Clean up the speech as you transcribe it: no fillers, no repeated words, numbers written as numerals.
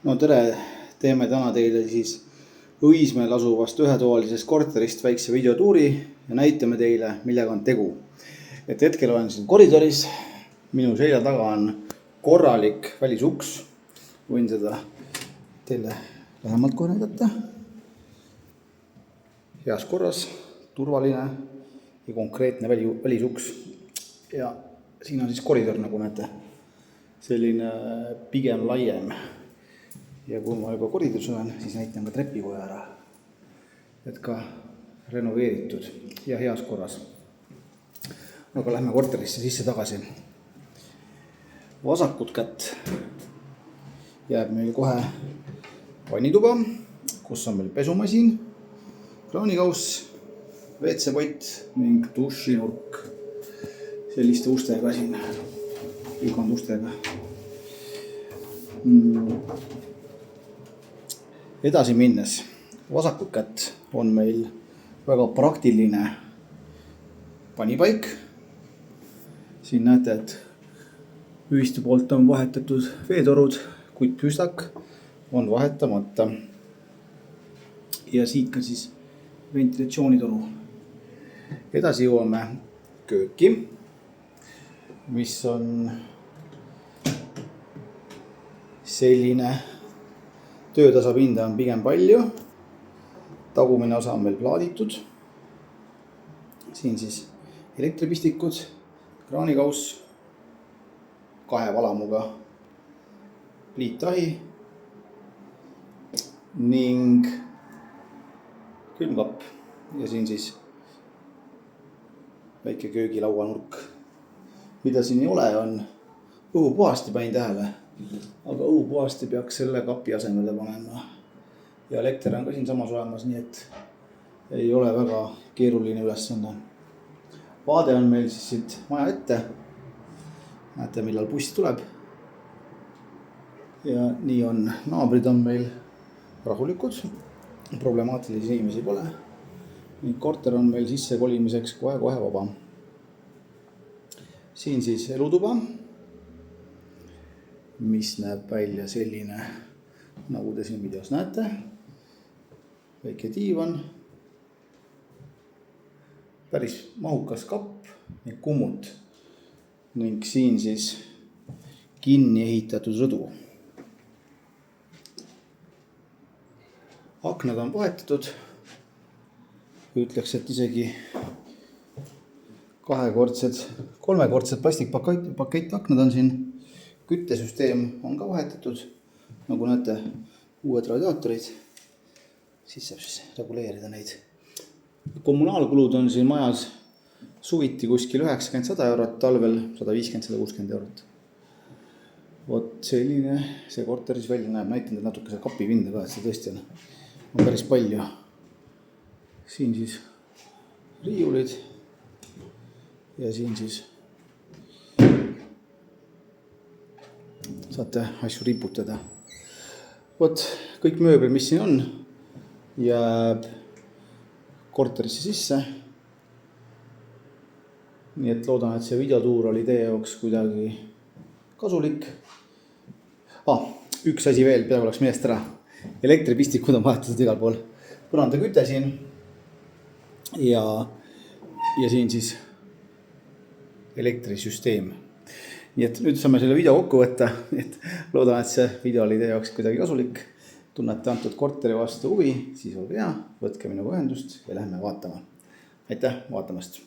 No tere, teeme täna teile siis Õismäel asuvast ühetoalisest korterist väikse videotuuri ja näitame teile, millega on tegu. Et hetkel olen siin koridoris, minu selja taga on korralik välisuks. Võin seda teile lähemalt kohe näidata. Heas korras, turvaline ja konkreetne välisuks. Ja siin on siis koridor, nagu näete, selline pigem laiem. Ja kui ma juba koridoris olen, siis näitan ka trepikoja ära. Et ka renoveeritud ja heas korras. Aga lähme korterisse sisse tagasi. Vasakut kätt jääb meil kohe vannituba, kus on meil pesumasin, kraanikauss, WC-pott ning dušinurk. Selliste ustega siin, pigandustega. Edasi minnes, vasakut kätt on meil väga praktiline panipaik. Siin näete, et ühistu poolt on vahetatud veetorud, kuid püstak on vahetamata. Ja siit ka siis ventilatsioonitoru. Edasi jõuame kööki, mis on selline. Töötasapinda on pigem palju. Tagumine osa on meil plaaditud. Siin siis elektripistikud, kraanikauss, 2 valamuga pliittahi ning külmkapp. Ja siin siis väike köögilauanurk. Mida siin ei ole, on õhupuhasti, panin tähele. Aga õhupuhasti peaks selle kapi asemele panema. Ja elekter on ka siin samas olemas, nii et ei ole väga keeruline ülesanne. Vaade on meil siis siit maja ette. Näete, millal buss tuleb. Ja nii on. Naabrid on meil rahulikud. Problemaatilisi inimesi pole. Ning korter on meil sisse kolimiseks kohe vaba. Siin siis elutuba, mis näeb välja selline, nagu te siin videos näete. Väike diivan, päris mahukas kapp ja kummut ning siin siis kinni ehitatud rõdu. Aknad on vahetatud, ütleks, et isegi 3-kordsed plastikpakettaknad on siin. Küttesüsteem on ka vahetatud, nagu näete, uued radiaatorid, siis saab siis reguleerida neid. Kommunaalkulud on siin majas suviti kuskil 90-100 eurot, talvel 150-160 eurot. Vot selline see korteris välja näeb, näitan teil natuke see kapipinda ka, et see tõesti on päris palju. Siin siis riiulid ja siin siis saate asju riputada. Vot kõik mööbel, mis siin on, jääb korterisse sisse. Nii et loodan, et see videotuur oli teie jaoks kuidagi kasulik. Üks asi veel, peaaegu oleks meelest ära. Elektripistikud on vahetatud igal pool. Põrandaküte siin ja siin siis elektrisüsteem. Nii et nüüd saame selle video kokku võtta, et loodan, et see video oli teie jaoks kuidagi kasulik. Tunnete antud korteri vastu huvi, siis olge hea, võtke minuga ühendust ja lähme vaatama. Aitäh vaatamast!